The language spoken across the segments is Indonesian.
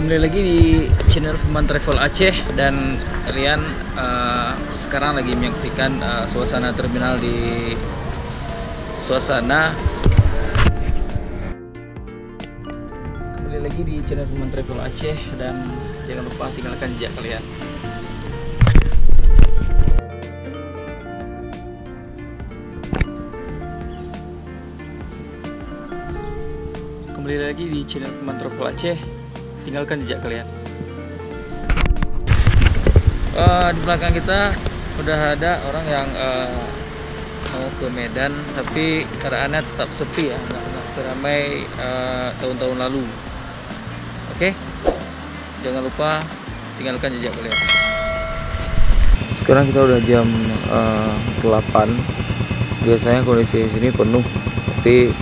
Kembali lagi di channel Firman Travel Aceh, dan kalian sekarang lagi menyaksikan suasana terminal di Kembali lagi di channel Firman Travel Aceh, dan jangan lupa tinggalkan jejak kalian. Kembali lagi di channel Firman Travel Aceh, tinggalkan jejak kalian. Di belakang kita udah ada orang yang mau ke Medan, tapi keadaannya tetap sepi ya, nggak seramai tahun-tahun lalu. Oke, jangan lupa tinggalkan jejak kalian. Sekarang kita udah jam 8. Biasanya kondisi di sini penuh, tapi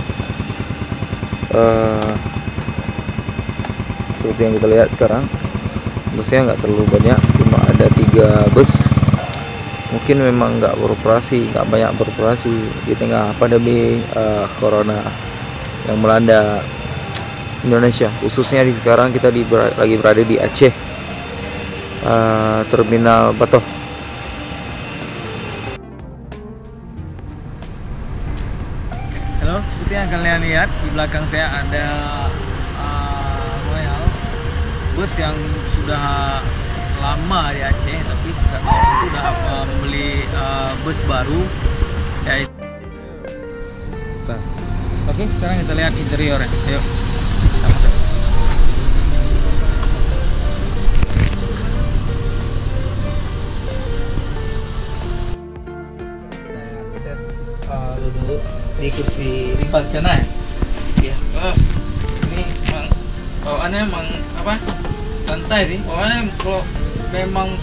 seperti yang kita lihat sekarang busnya nggak terlalu banyak, cuma ada 3 bus. Mungkin memang nggak banyak beroperasi di tengah pandemi corona yang melanda Indonesia, khususnya di sekarang kita lagi berada di Aceh, Terminal Batoh. Halo, seperti yang kalian lihat di belakang saya ada Royal, bus yang sudah lama di Aceh, tapi orang itu sudah membeli bus baru. Oke, sekarang kita lihat interiornya. Ayo. Kita tes duduk di kursi lipat sana ya. Ini bawaannya emang santai sih. Bawaannya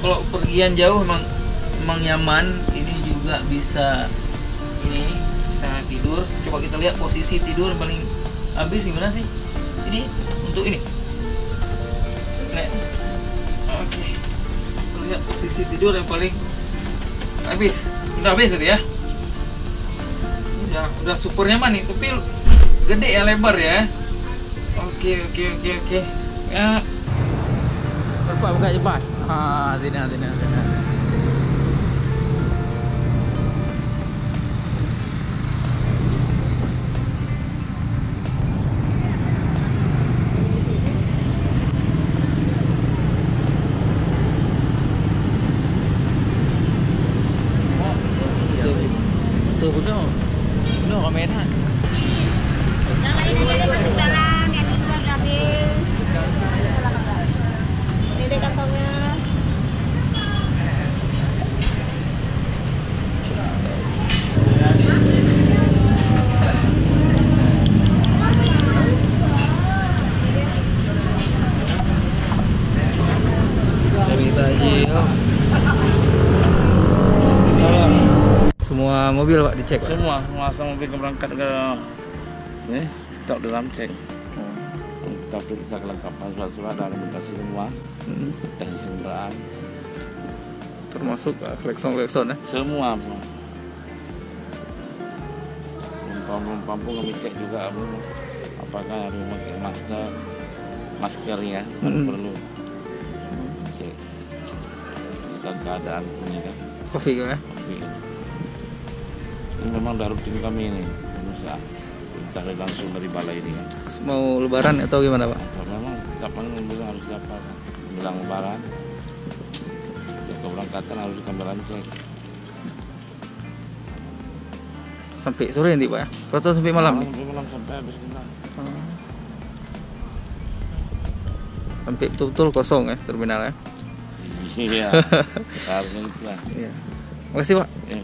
kalau pergian jauh emang nyaman. Ini juga bisa tidur. Coba kita lihat posisi tidur yang paling habis gimana sih? Ini untuk ini. Oke. Kita lihat posisi tidur yang paling habis. Udah habis tadi ya. Udah super nyaman nih, tapi gede ya, lebar ya. Oke. Ya. Buka cepat. Sini. Udah komentar. Yang lain aja deh masuk dalam, yang itu udah habis. Ini deh kantongnya. Bisa aja ya. Semua mobil Pak dicek Pak? Semua mobil berangkat ke ini, stop dalam cek. Kita periksa kelengkapan surat-surat dan dokumentasi semua, teknis kendaraan, termasuk klekson ya? semua. Penumpang pun kami cek juga apakah harus memakai masker ya, perlu cek keadaan punya kan. Kopi ya? Ini memang udah rutin kami ini, bisa cari langsung dari balai ini. Mau lebaran atau gimana Pak? Memang kapan harus dapat bilang lebaran, keberangkatan harus dikambaran cek. Sampai sore nanti Pak ya? Atau sampai malam? Sampai malam, sampai habis kita. Sampai betul-betul kosong ya terminal ya? Iya, harusnya itu lah. Iya. Makasih Pak. Ya.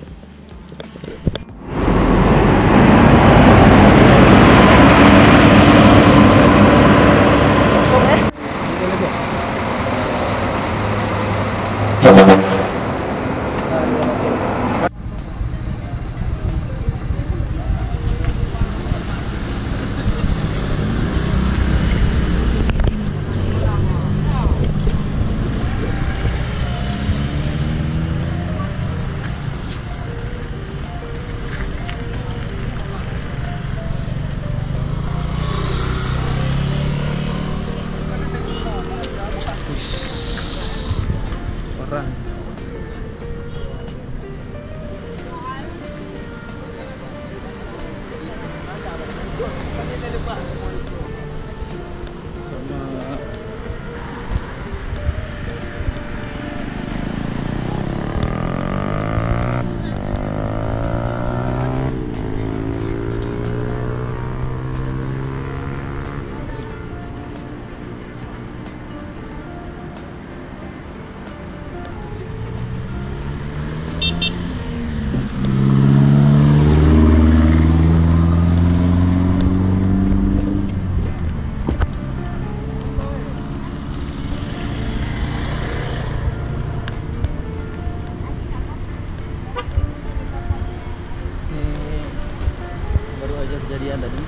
kejadian tadi.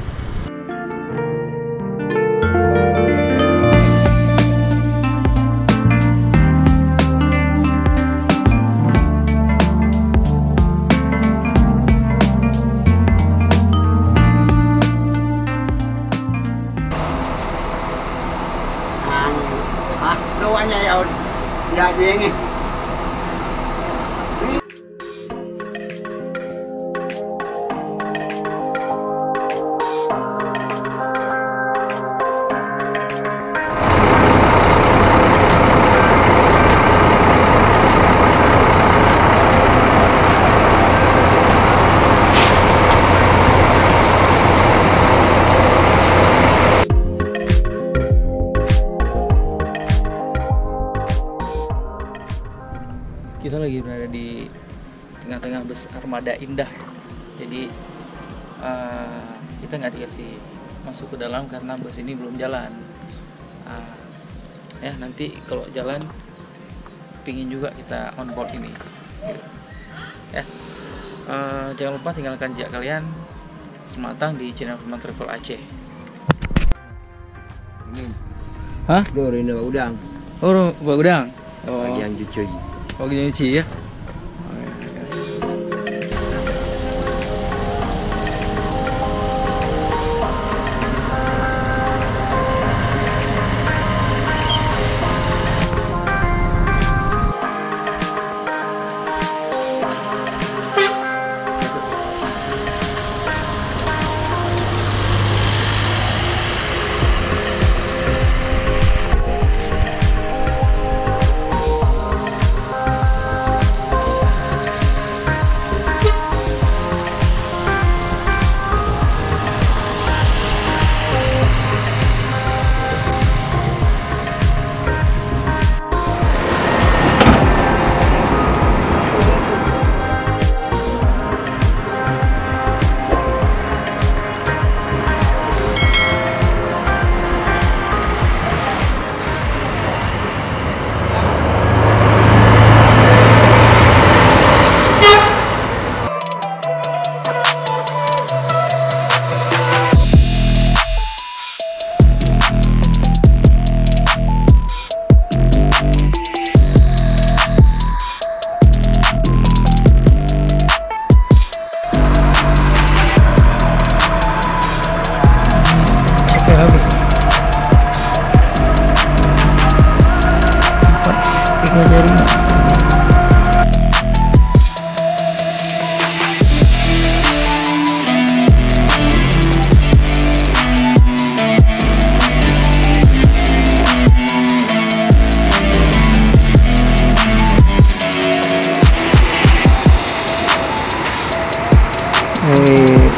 Doanya ya udah jengin. Kita lagi berada di tengah-tengah bus armada indah. Jadi kita nggak dikasih masuk ke dalam karena bus ini belum jalan. Ya nanti kalau jalan pingin juga kita on board ini. Ya jangan lupa tinggalkan jejak kalian sematang di channel Firman Travel Aceh. Hah? Ini udang. Oh, buat udang. Oh. Bagian cuci. Oh, gini cuci ya.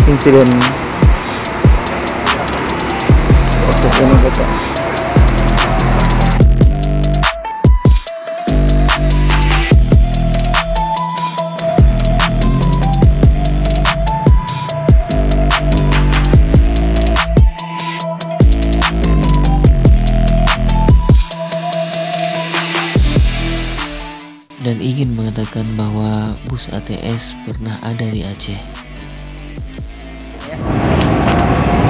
Insiden proses ini betul. Dan ingin mengatakan bahwa bus ATS pernah ada di Aceh.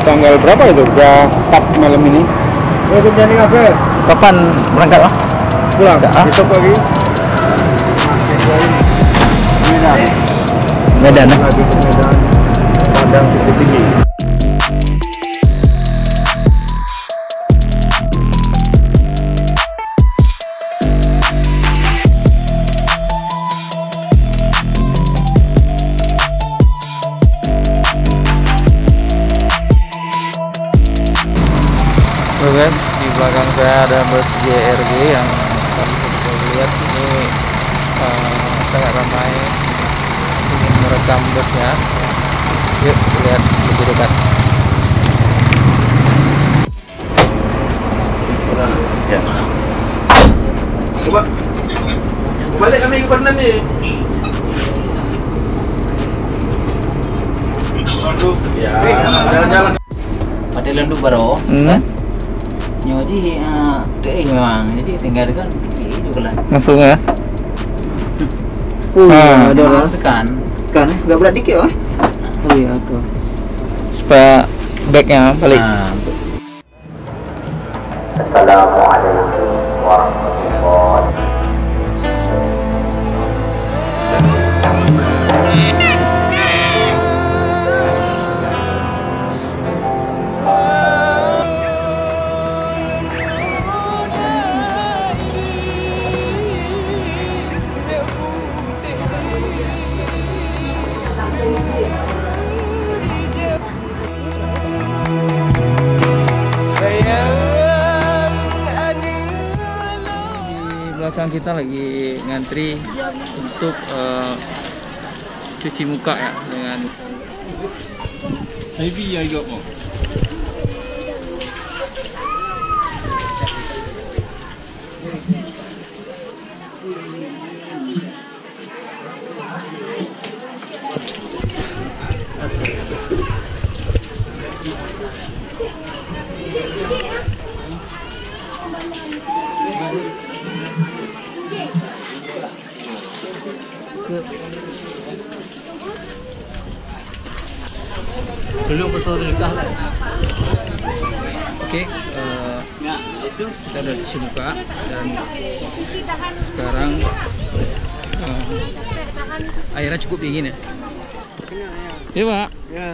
Tanggal berapa itu? Udah start malam ini. Jadi apa? Kapan berangkat lah? Pulang. Besok pagi. Medan. Medan. Padang Bukit Tinggi. Guys, di belakang saya ada bus JRG yang tadi saya lihat ini sangat ramai, ingin merekam busnya. Yuk lihat lebih dekat. Ya. Coba balik kami ke Bandar nih. Ya, jalan-jalan. Pada landuk baru, kan? Nyoji deh memang, jadi tinggal kan juga lah. Langsung ya. Ada orang tekan. Kan, nggak berat dikit oh. Oh iya tuh. supaya backnya balik. Assalamualaikum warahmatullahi Belakang kita lagi ngantri untuk cuci muka ya dengan Belum betul nikah lah. Oke, kita udah cuci muka dan sekarang airnya cukup dingin ya. Iya Pak. Ya.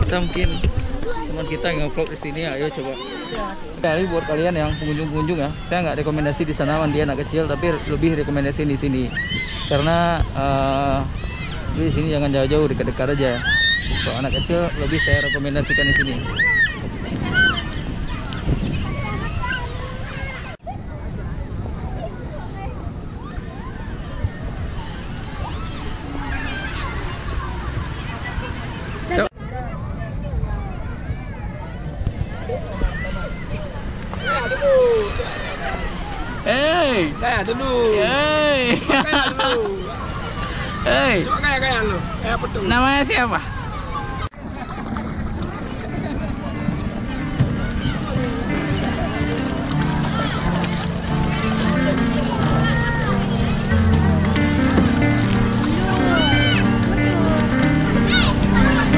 Kita mungkin teman kita yang vlog di sini, ayo coba. Kali buat kalian yang pengunjung-pengunjung ya, saya nggak rekomendasi di sana mandi anak kecil, tapi lebih rekomendasi di sini karena di sini jangan jauh-jauh, dekat-dekat aja. Kalau anak kecil lebih saya rekomendasikan di sini. Hey, Kaya dulu. hey, Kaya dulu. hey. Coba kaya lu. Kayak apa tuh? Namanya siapa?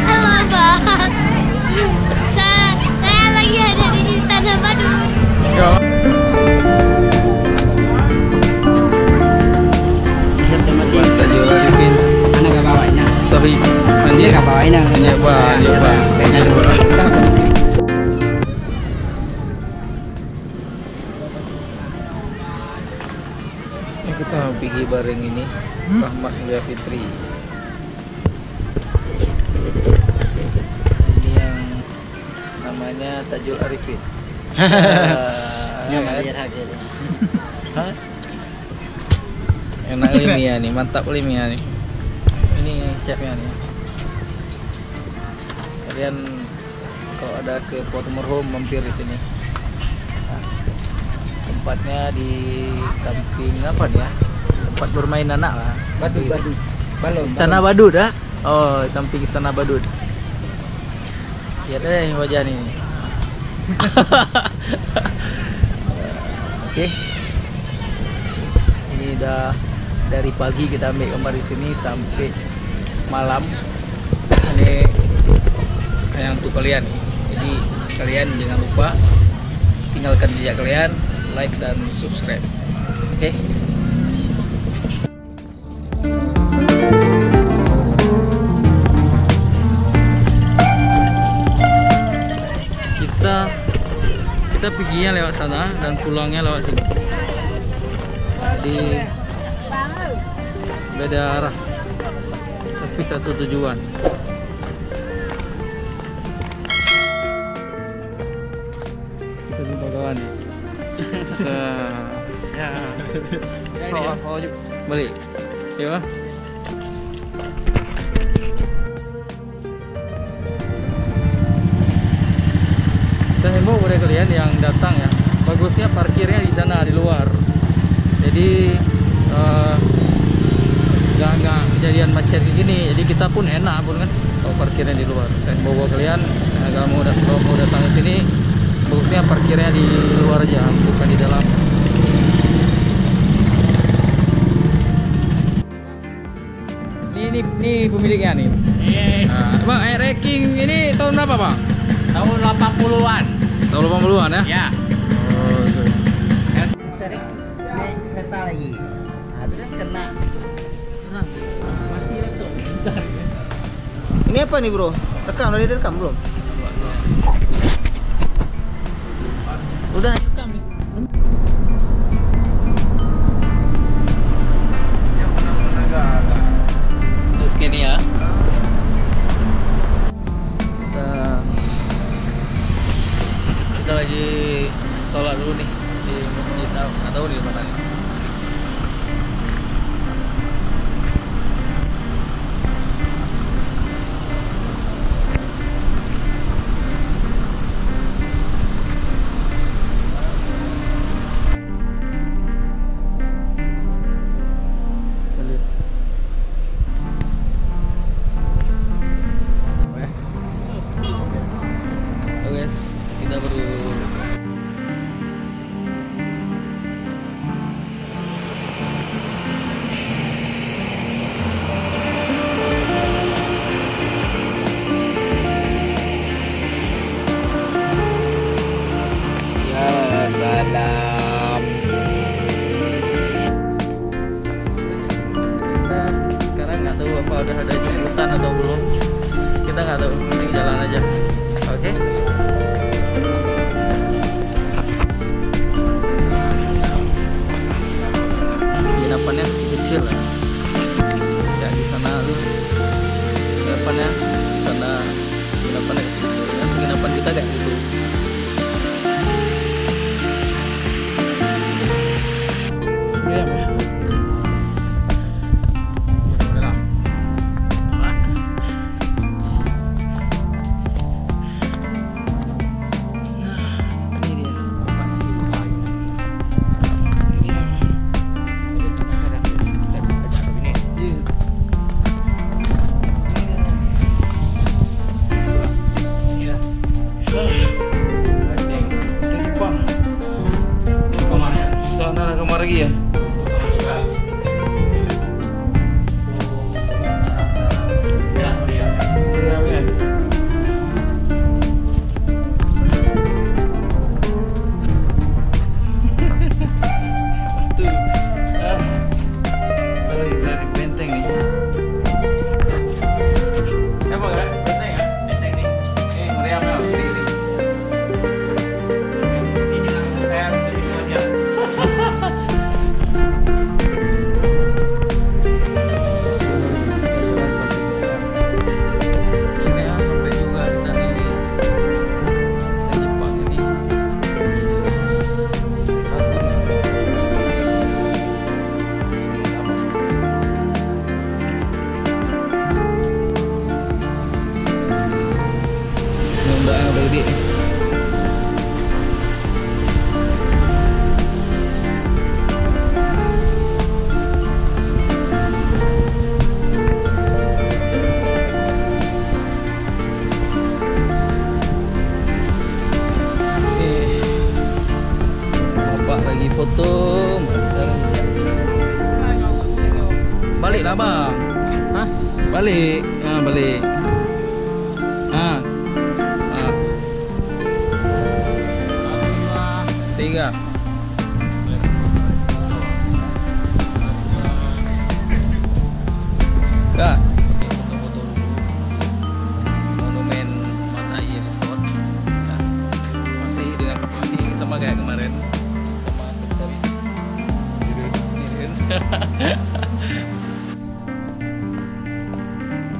Halo Abang. Saya lagi ada di Tanah Badut. Yo. Tajul Arifin. Mana gak bawanya? Sahih. Dia gak bawain yang Nyoba. kayaknya dulu. Kita pergi bareng ini Rahmat Mulia Fitri. Ini yang namanya Tajul Arifin. Hah? Enak ilmiah nih, mantap ilmiah nih. Ini chefnya nih. Kalian kalau ada ke Pottermore Home mampir di sini. Nah, tempatnya di samping apa nih ya? Tempat bermain anak lah. Istana Badut ya? Oh, samping Istana Badut. Lihat deh wajah nih. Oke. Ini udah dari pagi kita ambil gambar di sini sampai malam. Ini yang untuk kalian. Jadi kalian jangan lupa tinggalkan jejak kalian, like dan subscribe. Oke. Kita perginya lewat sana dan pulangnya lewat sini. Jadi beda arah tapi satu tujuan. Kita jumpa kawan. Ya. Balik. Ya. Saya himbau kepada kalian yang datang ya, bagusnya parkirnya di sana di luar. Jadi nggak kejadian macet kayak gini. Jadi kita pun enak pun kan kalau parkirnya di luar. Saya bawa kalian kalau mau datang ke sini, bagusnya parkirnya di luar aja, bukan di dalam. nih pemiliknya nih. Bang, ranking ini tahun berapa, Bang? Tahun 80-an. Tahun 80-an ya? Ya. Oh, itu. Sering naik kereta lagi. Nah, itu kan kena. Mati laptop. Ini apa nih, Bro? Rekam, udah direkam belum? Udah rekam nih. Terus gini ya. Kita lagi sholat dulu nih di masjid, nggak tahu nih mana. Kita baru ya salam. Kita sekarang nggak tahu apa udah ada jemputan atau belum. Kita nggak tahu, mending jalan aja. Oke. Penginapannya kecil lah. Ya di sana tuh penginapannya, di sana penginapannya kecil. Dan penginapan kita kayak gitu. Ini apa? Sana kamar lagi ya? Gede. Bapak lagi foto. Balik lah, Bang. Hah? Balik. Ah, balik. Ah. 3. Ya. Foto-foto monumen Matai Resort. Ya. Masih dengan ini sama kayak kemarin. Sama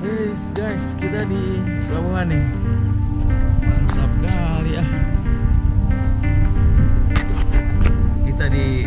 Kapitalis. Guys, kita di pelabuhan nih. Mantap kali ya. Kita di